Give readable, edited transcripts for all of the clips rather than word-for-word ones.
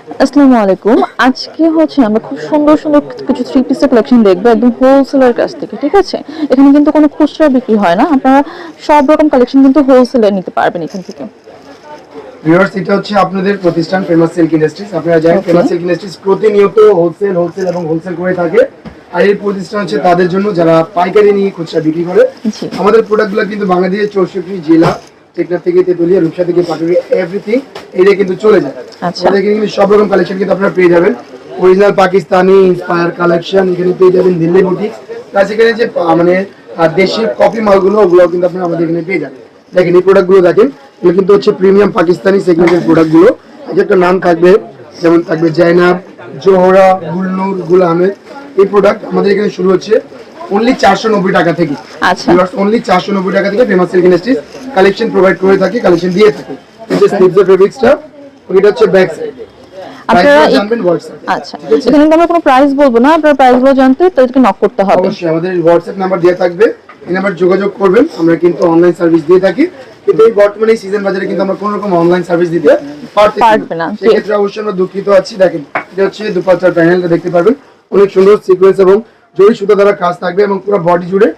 আসসালামু আলাইকুম। আজকে হচ্ছে আমরা খুব সুন্দর সুন্দর কিছু থ্রি পিসের কালেকশন দেখবো একদম হোলসেলের কাছ থেকে, ঠিক আছে? এখানে কিন্তু কোনো খুচরা বিক্রি হয় না, আপনারা সব রকম কালেকশন কিন্তু হোলসেলে নিতে পারবেন এখান থেকে। ভিউয়ার্স, এটা হচ্ছে আপনাদের প্রতিষ্ঠান ফেমাস সিল্ক ইন্ডাস্ট্রিজ। আপনারা জানেন ফেমাস সিল্ক ইন্ডাস্ট্রিজ প্রতিনিয়ত হোলসেল এবং হোলসেল করে থাকে। আর এই প্রতিষ্ঠান হচ্ছে তাদের জন্য যারা পাইকারি নিয়ে খুচরা বিক্রি করে। জি। আমাদের প্রোডাক্টগুলো কিন্তু বাংলাদেশের 64 জেলা, টেকনাফ থেকে তেতুলিয়া, রূপসা থেকে পাটুরিয়া, এভরিথিং এরিয়া কিন্তু চলে যায়। আচ্ছা। আমাদের এখানে কিন্তু সব রকম কালেকশন কিন্তু আপনারা পেয়ে যাবেন। অরিজিনাল পাকিস্তানি ইন্সপায়ার কালেকশন এখানে পেয়ে যাবেন, দিল্লি বুটিক প্লাস এখানে যে মানে দেশি কপি মালগুলো ওগুলো কিন্তু আপনারা আমাদের এখানে পেয়ে যাবেন। দেখেন এই প্রোডাক্টগুলো দেখেন, এগুলো কিন্তু হচ্ছে প্রিমিয়াম পাকিস্তানি সেগমেন্টের প্রোডাক্টগুলো। এই একটা নাম থাকবে, যেমন থাকবে জাইনাব, জোহরা, গুলনুর, গুল আহমেদ। এই প্রোডাক্ট আমাদের এখানে শুরু হচ্ছে অনলি 490 টাকা থেকে। আচ্ছা। অনলি 490 টাকা থেকে famous silk industries collection provide করে থাকে, কালেকশন দিয়ে থাকে। এই যে স্লিভসের ফেব্রিক্সটা, ওইটা হচ্ছে ব্যাক সাইড। আপনারা জানবেন হোয়াটসঅ্যাপ। আচ্ছা, এখানে কিন্তু আমরা কোনো প্রাইস বলবো না, আপনারা প্রাইসগুলো জানতে তাদেরকে নক করতে হবে। অবশ্যই আমাদের হোয়াটসঅ্যাপ নাম্বার দেওয়া থাকবে, এই নাম্বার যোগাযোগ করবেন। আমরা কিন্তু অনলাইন সার্ভিস দিয়ে থাকি, কিন্তু এই বর্তমানে সিজন বাজারে কিন্তু আমরা কোনো রকম অনলাইন সার্ভিস দিতে পারবে না। সেক্ষেত্রে অবশ্যই আমরা দুঃখিত আছি। দেখেন এটা হচ্ছে দুপাট্টার প্যানেলটা দেখতে পারবেন, অনেক সুন্দর সিকোয়েন্স এবং জরি সুতা দ্বারা কাজ থাকবে এবং পুরো বডি জুড়ে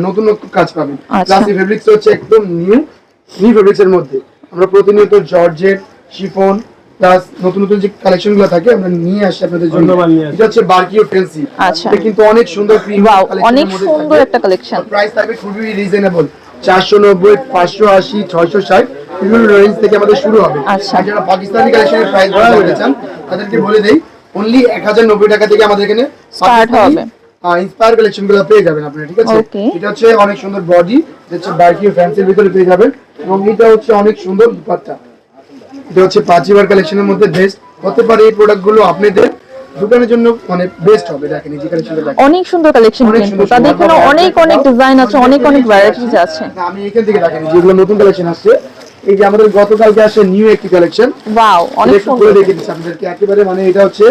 নতুন নতুন কাজ পাবেন। প্লাস এই ফেব্রিক্স হচ্ছে একদম নিউ ফেব্রিক্স এর মধ্যে আমরা প্রতিনিয়ত জর্জেট, শিফন প্লাস নতুন নতুন যে কালেকশন গুলো থাকে আমরা নিয়ে আসি আপনাদের জন্য। এটা হচ্ছে বারকিও ফ্যান্সি। আচ্ছা। এটা কিন্তু অনেক সুন্দর ওয়াও, অনেক সুন্দর একটা কালেকশন। প্রাইস থাকবে খুবই রিজনেবল, 490, 580, 660 বিভিন্ন রেঞ্জ থেকে আমাদের শুরু হবে। আচ্ছা। যারা পাকিস্তানি কালেকশনের প্রাইস বলতে চান তাদেরকে বলে দেই, অনলি 1090 টাকা থেকে আমাদের এখানে স্টার্ট হবে। ইন্সপায়ার কালেকশন গুলো পেয়ে যাবেন আপনারা, ঠিক আছে? এটা হচ্ছে অনেক সুন্দর বডি, এটা হচ্ছে বারকিও ফ্যান্সির ভিতরে পেয়ে যাবেন এবং এটা হচ্ছে অনেক সুন্দর দুপাট্টা। এটা হচ্ছে পাঁচিবার কালেকশনের মধ্যে বেস্ট হতে পারে। এই প্রোডাক্টগুলো আপনাদের দোকানের জন্য মানে বেস্ট হবে। দেখেন এই যে কালেকশনটা দেখেন, অনেক সুন্দর কালেকশন, কিন্তু তাদের এখানে অনেক অনেক ডিজাইন আছে, অনেক অনেক ভ্যারাইটিস আছে। আমি এখান থেকে দেখেন যেগুলো নতুন কালেকশন আসছে, এই যে আমাদের গতকালকে আসে নিউ একটি কালেকশন। ওয়াও, অনেক সুন্দর। দেখে দিচ্ছি আপনাদেরকে একেবারে, মানে এটা হচ্ছে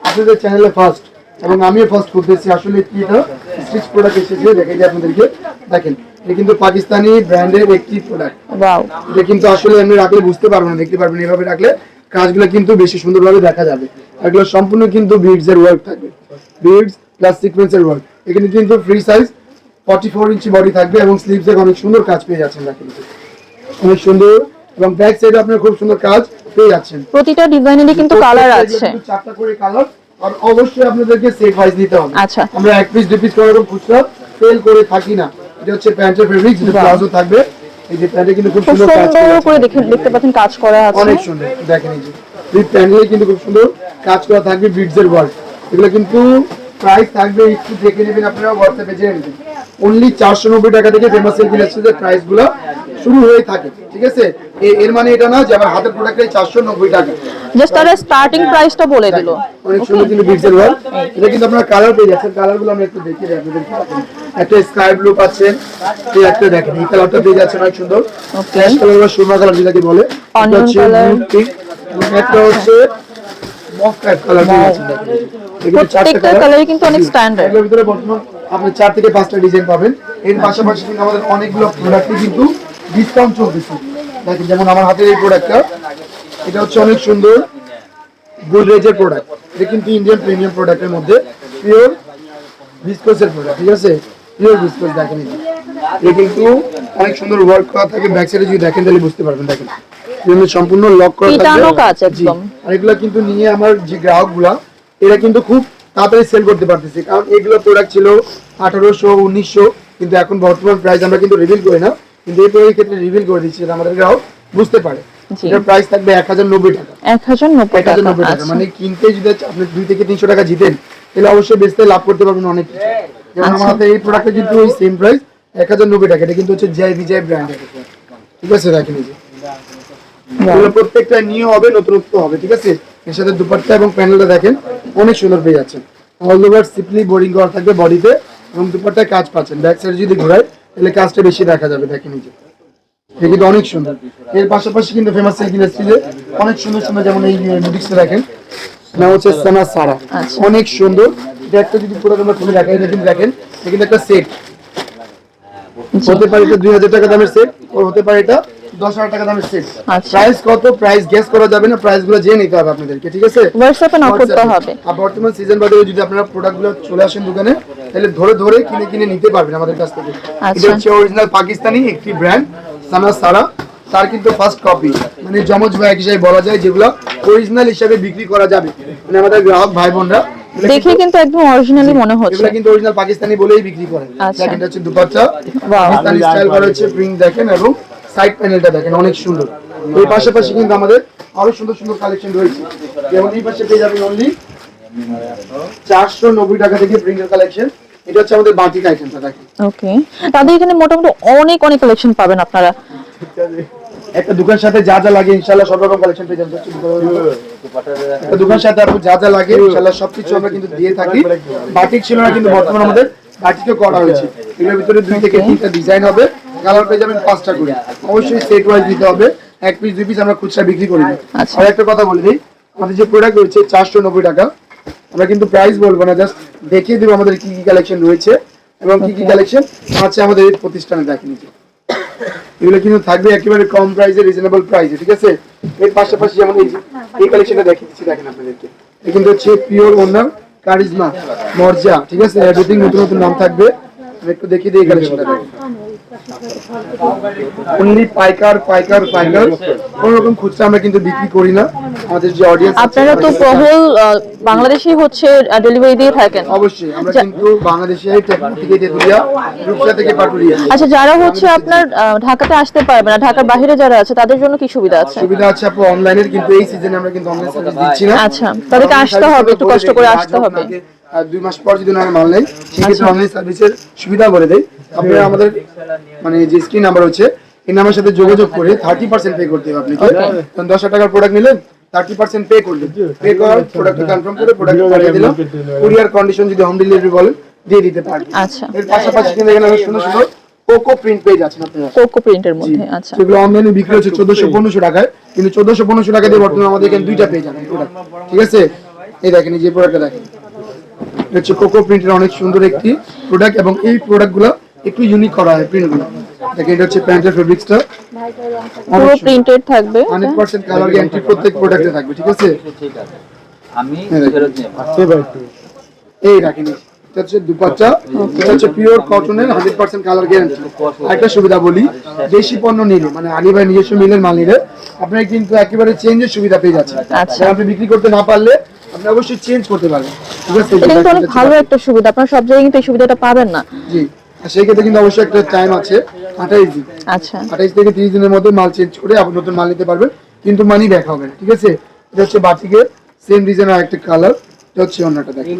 আপনাদের চ্যানেলে ফার্স্ট এবং আমিও ফার্স্ট করতেছি আসলে কি এটা স্টিচ প্রোডাক্ট এসেছে। দেখেন যে আপনাদেরকে দেখেন, এটা কিন্তু পাকিস্তানি ব্র্যান্ডের একটি প্রোডাক্ট। ওয়াও, এটা কিন্তু আসলে এমনি রাখলে বুঝতে পারবেন না, দেখতে পারবেন এভাবে রাখলে কাজগুলো কিন্তু বেশি সুন্দরভাবে দেখা যাবে। এগুলো সম্পূর্ণ কিন্তু বিডস এর ওয়ার্ক থাকবে, বিডস প্লাস সিকোয়েন্সের ওয়ার্ক। এখানে কিন্তু ফ্রি সাইজ 44 ইঞ্চি বডি থাকবে এবং স্লিভসে অনেক সুন্দর কাজ পেয়ে যাচ্ছেন। দেখেন অনেক সুন্দর, এবং ব্যাক সাইডে আপনারা খুব সুন্দর কাজ পেয়ে যাচ্ছেন। প্রতিটা ডিজাইনেরই কিন্তু কালার আছে, 4টা করে কালার। আর অবশ্যই আপনাদেরকে সেট ওয়াইজ নিতে হবে। আচ্ছা। আমরা এক পিস দুই পিস করে খুচরা সেল করে থাকি না। এটা হচ্ছে প্যান্টের ফেব্রিক, যেটা প্লাজো থাকবে। এই যে প্যান্টে কিন্তু খুব খুব সুন্দর কাজ করে দেখতে পাচ্ছেন কাজ করা আছে, অনেক সুন্দর। দেখেন এই যে এই প্যান্ডেলে কিন্তু খুব সুন্দর কাজ করা থাকবে, বিডস এর ওয়ার্ক। এগুলো কিন্তু প্রাইস থাকবে, একটু দেখে নেবেন আপনারা, হোয়াটসঅ্যাপে জেনে নেবেন। অনলি 490 টাকা থেকে ফেমাস সিল্ক ইন্ডাস্ট্রিজের প্রাইস গুলো শুরু হয়ে থাকে, ঠিক আছে? এর মানে এটা না যে আমার হাতের প্রোডাক্টে 490 টাকা, জাস্ট তারা স্টার্টিং প্রাইসটা বলে দিল। অনেক সুন্দর কিন্তু বিডস এর ওয়ার্ক। এটা কিন্তু আপনারা কালার পেয়ে যাচ্ছেন, কালারগুলো আমরা একটু দেখিয়ে দিই আপনাদের। একটা স্কাই ব্লু পাচ্ছেন, এই একটা দেখেন এই কালারটা পেয়ে যাচ্ছেন, অনেক সুন্দর ফ্ল্যাশ কালার বা সুরমা কালার যেটাকে বলে। এটা হচ্ছে ব্লু পিঙ্ক এবং একটা হচ্ছে মফ কালার পেয়ে যাচ্ছেন। প্রত্যেকটা কালারই কিন্তু অনেক স্ট্যান্ডার্ড। এর ভিতরে বর্তমান আপনি 4 থেকে 5টা ডিজাইন পাবেন। এর পাশাপাশি কিন্তু আমাদের অনেকগুলো প্রোডাক্টই কিন্তু ডিসকাউন্ট চলতেছে। দেখেন যেমন আমার হাতের এই প্রোডাক্টটা, এটা হচ্ছে অনেক সুন্দর গোদরেজের প্রোডাক্ট। এটা কিন্তু ইন্ডিয়ান প্রিমিয়াম প্রোডাক্টের মধ্যে পিওর ভিসকোসের প্রোডাক্ট, ঠিক আছে? Pure viscose. দেখেন এটা কিন্তু অনেক সুন্দর ওয়ার্ক করা থাকে। ব্যাক সাইডে যদি দেখেন তাহলে বুঝতে পারবেন। দেখেন কিন্তু সম্পূর্ণ লক করা থাকে। আর এগুলো কিন্তু নিয়ে আমার যে গ্রাহকগুলা এরা কিন্তু খুব তাড়াতাড়ি সেল করতে পারতেছে, কারণ এগুলো প্রোডাক্ট ছিল 1800, 1900, কিন্তু এখন বর্তমান প্রাইস আমরা কিন্তু রিভিল করি না, কিন্তু এই প্রোডাক্টের ক্ষেত্রে রিভিল করে দিচ্ছি আমাদের গ্রাহক বুঝতে পারে। এটার প্রাইস থাকবে 1090 টাকা। 1090 টাকা মানে কিনতে যদি আপনি 2 থেকে 300 টাকা জিতেন তাহলে অবশ্যই বেচতে লাভ করতে পারবেন অনেক কিছু। যেমন আমার হাতে এই প্রোডাক্টে কিন্তু ওই সেম প্রাইস 1090 টাকা। এটা কিন্তু হচ্ছে জয় বিজয় ব্র্যান্ডের, ঠিক আছে? দেখেন এই যে এগুলো প্রত্যেকটা নিউ হবে, নতুনত্ব হবে, ঠিক আছে? এর সাথে দুপাট্টা এবং প্যানেলটা দেখেন অনেক সুন্দর পেয়ে যাচ্ছেন। অল ওভার সিম্পলি বোরিং করা থাকবে বডিতে এবং দুপাট্টায় কাজ পাচ্ছেন। ব্যাক সাইড যদি ঘোরাই তাহলে কাজটা বেশি দেখা যাবে। দেখেন এই যে এটা কিন্তু অনেক সুন্দর। এর পাশাপাশি কিন্তু ফেমাস সিল্ক ইন্ডাস্ট্রিজে অনেক সুন্দর সুন্দর, যেমন এই বুটিক্সটা দেখেন, নাম হচ্ছে সানা সারা, অনেক সুন্দর। এটা একটা যদি পুরো আমরা খুলে দেখাই, দেখেন এটা কিন্তু একটা সেট হতে পারে, এটা 2000 টাকা দামের সেট, ও হতে পারে এটা 10,000 টাকা দামের সেট। আচ্ছা। প্রাইস কত, প্রাইস গেস করা যাবে না, প্রাইসগুলো জেনে নিতে হবে আপনাদেরকে, ঠিক আছে? হোয়াটসঅ্যাপে নক করতে হবে। আর বর্তমান সিজন বাদে যদি আপনারা প্রোডাক্টগুলো চলে আসেন দোকানে, তাহলে ধরে ধরে কিনে নিতে পারবেন আমাদের কাছ থেকে। এটা হচ্ছে অরিজিনাল পাকিস্তানি একটি ব্র্যান্ড সানা সারা, তার কিন্তু ফার্স্ট কপি, মানে যমজ ভাই হিসেবে বলা যায়, যেগুলো অরিজিনাল হিসেবে বিক্রি করা যাবে, মানে আমাদের গ্রাহক ভাই বোনরা দেখে কিন্তু একদম অরিজিনালি মনে হচ্ছে। এগুলো কিন্তু অরিজিনাল পাকিস্তানি বলেই বিক্রি করে। আচ্ছা। দেখেন এটা হচ্ছে দুপাট্টা, Wow. পাকিস্তানি স্টাইল করা হচ্ছে, প্রিন্ট দেখেন এবং সাইড প্যানেলটা দেখেন অনেক সুন্দর। এর পাশাপাশি কিন্তু আমাদের আরো সুন্দর সুন্দর কালেকশন রয়েছে, যেমন এই পাশে পেয়ে যাবেন অনলি 490 টাকা থেকে প্রিন্টের কালেকশন। এটা হচ্ছে আমাদের বাটিক আইটেমটা দেখেন। ওকে, তাদের এখানে মোটামুটি অনেক অনেক কালেকশন পাবেন আপনারা। একটা দোকান সাথে যা যা লাগে ইনশাআল্লাহ সব রকম কালেকশন পেয়ে যাবেন। একটা দোকান সাথে আপনি যা যা লাগে ইনশাআল্লাহ সবকিছু আমরা কিন্তু দিয়ে থাকি। বাটিক ছিল না, কিন্তু বর্তমানে আমাদের বাটিকও করা হয়েছে। এর ভিতরে 2 থেকে 3টা ডিজাইন হবে, কালার পেয়ে যাবেন 5টা করে। অবশ্যই সেট ওয়াইজ দিতে হবে, 1 পিস 2 পিস আমরা খুচরা বিক্রি করি না। আচ্ছা। আর একটা কথা বলে দিই, আমাদের যে প্রোডাক্ট রয়েছে 490 টাকা, আমরা কিন্তু প্রাইস বলবো না, জাস্ট দেখিয়ে দিব আমাদের কি কি কালেকশন রয়েছে এবং কি কি কালেকশন আছে আমাদের এই প্রতিষ্ঠানে। দেখেন এগুলো কিন্তু থাকবে একেবারে কম প্রাইসে, রিজনেবল প্রাইসে, ঠিক আছে? এর পাশাপাশি যেমন এই কালেকশনটা দেখিয়ে দিচ্ছি, দেখেন আপনাদেরকে। এটা কিন্তু হচ্ছে পিওর ওনার কারিজমা মর্জা, ঠিক আছে? এভরিথিং নতুন নতুন নাম থাকবে। আমি একটু দেখিয়ে দিই এই কালেকশনটা দেখেন। অনলি পাইকার পাইকার পাইকার, কোনো রকম খুচরা আমরা কিন্তু বিক্রি করি না। আমাদের যে অডিয়েন্স আপনারা তো হোল বাংলাদেশে হচ্ছে ডেলিভারি দিয়ে থাকেন। অবশ্যই আমরা কিন্তু বাংলাদেশে টেকনিক থেকে তেতুলিয়া, রূপসা থেকে পাটুরিয়া। আচ্ছা, যারা হচ্ছে আপনার ঢাকাতে আসতে পারবে না, ঢাকার বাইরে যারা আছে তাদের জন্য কি সুবিধা আছে? সুবিধা আছে আপু অনলাইনের, কিন্তু এই সিজনে আমরা কিন্তু অনলাইন সার্ভিস দিচ্ছি না। আচ্ছা, তাদেরকে আসতে হবে, একটু কষ্ট করে আসতে হবে। আর 2 মাস পর যদি না মাল নেই, সেক্ষেত্রে অনলাইন সার্ভিসের সুবিধা বলে দেয়। আপনারা আমাদের মানে যে স্ক্রিন নাম্বার হচ্ছে, এই নাম্বার সাথে যোগাযোগ করে 30% পে করতে হবে আপনাকে। কারণ 10,000 টাকার প্রোডাক্ট নিলেন, 30% পে করলেন, পে করার প্রোডাক্ট কনফার্ম করে প্রোডাক্ট পাঠিয়ে দিলাম। কুরিয়ার কন্ডিশন যদি হোম ডেলিভারি বলেন দিয়ে দিতে পারবেন। আচ্ছা, এর পাশাপাশি কিন্তু এখানে অনেক সুন্দর সুন্দর কোকো প্রিন্ট পেজ আছে আপনারা, কোকো প্রিন্টের মধ্যে। আচ্ছা, যেগুলো অনলাইনে বিক্রি হচ্ছে 1400-1500 টাকায়, কিন্তু 1400-1500 টাকা দিয়ে বর্তমানে আমাদের এখানে 2টা পেয়ে যাবেন প্রোডাক্ট, ঠিক আছে? এই দেখেন, এই যে প্রোডাক্টটা দেখেন, এটা হচ্ছে কোকো প্রিন্টের অনেক সুন্দর একটি প্রোডাক্ট, এবং এই প্রোডাক্টগুলো একটু ইউনিক করা হয় প্রিন্টগুলো। দেখেন এটা হচ্ছে প্যান্টের ফেব্রিক্সটা, পুরো প্রিন্টেড থাকবে। 100% কালার গ্যারান্টি প্রত্যেক প্রোডাক্টে থাকবে, ঠিক আছে? আমি এই রাখেন, এটা হচ্ছে দুপাট্টা, এটা হচ্ছে পিওর কটনের 100% কালার গ্যারান্টি। একটা সুবিধা বলি, দেশি পণ্য নিলে, মানে আলী ভাই নিজস্ব মিলের মাল নিলে আপনারা কিন্তু একেবারে চেঞ্জের সুবিধা পেয়ে যাচ্ছেন। আচ্ছা। আপনি বিক্রি করতে না পারলে আপনি অবশ্যই চেঞ্জ করতে পারবেন, ঠিক আছে? এটা কিন্তু অনেক ভালো একটা সুবিধা, আপনারা সব জায়গায় কিন্তু এই সুবিধাটা পাবেন না। জি, আর সেই ক্ষেত্রে কিন্তু অবশ্যই একটা টাইম আছে, 28 দিন। আচ্ছা, 28 থেকে 30 দিনের মধ্যে মাল চেঞ্জ করে আপনি নতুন মাল নিতে পারবেন, কিন্তু মানি ব্যাক হবে না, ঠিক আছে? এটা হচ্ছে বাটিকের সেম ডিজাইনের একটা কালার, এটা হচ্ছে অন্যটা দেখেন।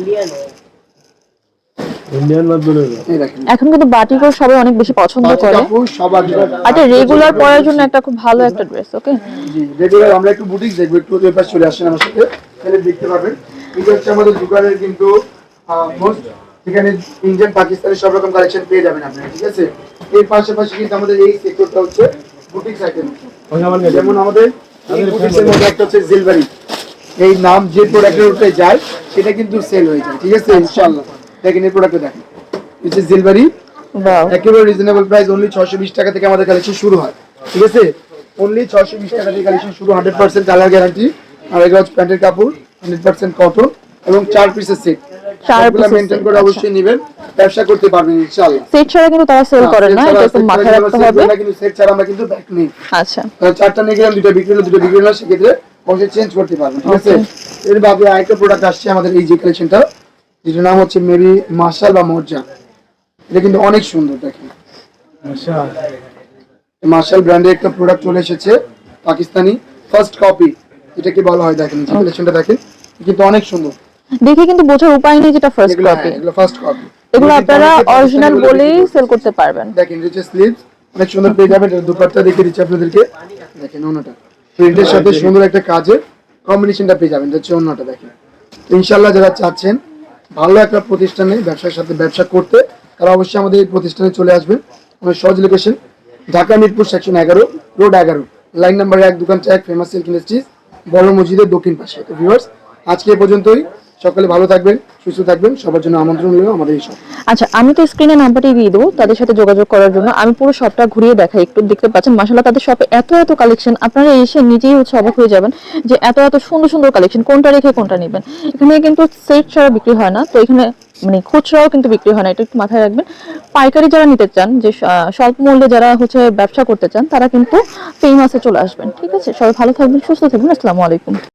এই দেখেন, এখন কিন্তু বাটিকও সবাই অনেক বেশি পছন্দ বাটিক করে। আপু সবার জন্য। আচ্ছা, রেগুলার পরার জন্য একটা খুব ভালো একটা ড্রেস। ওকে, জি, রেগুলার আমরা একটু বুটিক দেখবো, একটু ওই পাশে চলে আসেন আমার সাথে, তাহলে দেখতে পাবেন। এটা হচ্ছে আমাদের দোকানের কিন্তু মোস্ট, এখানে ইন্ডিয়ান পাকিস্তানি সব রকম কালেকশন পেয়ে যাবেন আপনারা, ঠিক আছে? এর পাশাপাশি কিন্তু আমাদের এই সেক্টরটা হচ্ছে বুটিক আইটেম, যেমন আমাদের এই বুটিক্সের মধ্যে একটা হচ্ছে জিলবারি, এই নাম যে প্রোডাক্টের উপরে যায় সেটা কিন্তু সেল হয়ে যায়, ঠিক আছে? ইনশাআল্লাহ দেখেন এই প্রোডাক্টটা দেখেন, এই যে জিলবারি, ওয়াও, একেবারে রিজনেবল প্রাইস, অনলি 620 টাকা থেকে আমাদের কালেকশন শুরু হয়, ঠিক আছে? অনলি 620 টাকা থেকে কালেকশন শুরু, 100% কালার গ্যারান্টি। আর এগুলো হচ্ছে প্যান্টের কাপড়, 100% কটন এবং 4 পিসের সেট। 4 পিসের মেইনটেইন করে অবশ্যই নেবেন, ব্যবসা করতে পারবেন ইনশাআল্লাহ। সেট ছাড়া কিন্তু তারা সেল করে না, এটা একটু মাথায় রাখতে হবে। কিন্তু সেট ছাড়া আমরা কিন্তু ব্যাক নেই। আচ্ছা, 4টা নিয়ে গেলাম, 2টা বিক্রি হলো, 2টা বিক্রি হলো, সেক্ষেত্রে অবশ্যই চেঞ্জ করতে পারবেন, ঠিক আছে? এর বাদে আরেকটা প্রোডাক্ট আসছে আমাদের এই যে কালেকশনটা, যেটার নাম হচ্ছে মেবি মার্শাল বা মর্জা। এটা কিন্তু অনেক সুন্দর, দেখেন মার্শাল ব্র্যান্ডের একটা প্রোডাক্ট চলে এসেছে, পাকিস্তানি ফার্স্ট কপি এটাকে বলা হয়। দেখেন এই কালেকশনটা দেখেন, কিন্তু অনেক সুন্দর, দেখে কিন্তু বোঝার উপায় নেই যেটা ফার্স্ট কপি। এগুলো ফার্স্ট কপি, এগুলো আপনারা অরিজিনাল বলেই সেল করতে পারবেন। দেখেন নিচে স্লিভস অনেক সুন্দর পেয়ে যাবেন। এটা দুপাট্টা দেখিয়ে দিচ্ছি আপনাদেরকে, দেখেন ওন্নাটা প্রিন্টের সাথে সুন্দর একটা কাজের কম্বিনেশনটা পেয়ে যাবেন, এটা হচ্ছে ওন্নাটা দেখেন। তো ইনশাআল্লাহ যারা চাচ্ছেন ভালো একটা প্রতিষ্ঠানে ব্যবসার সাথে ব্যবসা করতে, তারা অবশ্যই আমাদের এই প্রতিষ্ঠানে চলে আসবেন। আমার সহজ location Dhaka Mirpur section 11 road 11 line number 1 দোকান 1 ফেমাস সিল্ক ইন্ডাস্ট্রিজ বড় মসজিদের দক্ষিণ পাশে। তো ভিউয়ার্স আজকে এ পর্যন্তই, সকলে ভালো থাকবেন, সুস্থ থাকবেন, সবার জন্য আমন্ত্রণ রইল আমাদের এই শপ। আচ্ছা, আমি তো স্ক্রিনে নাম্বারটি দিয়ে দেবো তাদের সাথে যোগাযোগ করার জন্য। আমি পুরো শপটা ঘুরিয়ে দেখাই, একটু দেখতে পাচ্ছেন মাশাআল্লাহ তাদের শপে এত এত কালেকশন, আপনারা এসে নিজেই হচ্ছে অবাক হয়ে যাবেন যে এত এত সুন্দর সুন্দর কালেকশন, কোনটা রেখে কোনটা নেবেন। এখানে কিন্তু সেট ছাড়া বিক্রি হয় না, তো এখানে মানে খুচরাও কিন্তু বিক্রি হয় না, এটা একটু মাথায় রাখবেন। পাইকারি যারা নিতে চান, যে স্বল্প মূল্যে যারা হচ্ছে ব্যবসা করতে চান, তারা কিন্তু ফেমাসে চলে আসবেন। ঠিক আছে, সবাই ভালো থাকবেন, সুস্থ থাকবেন, আসসালামু আলাইকুম।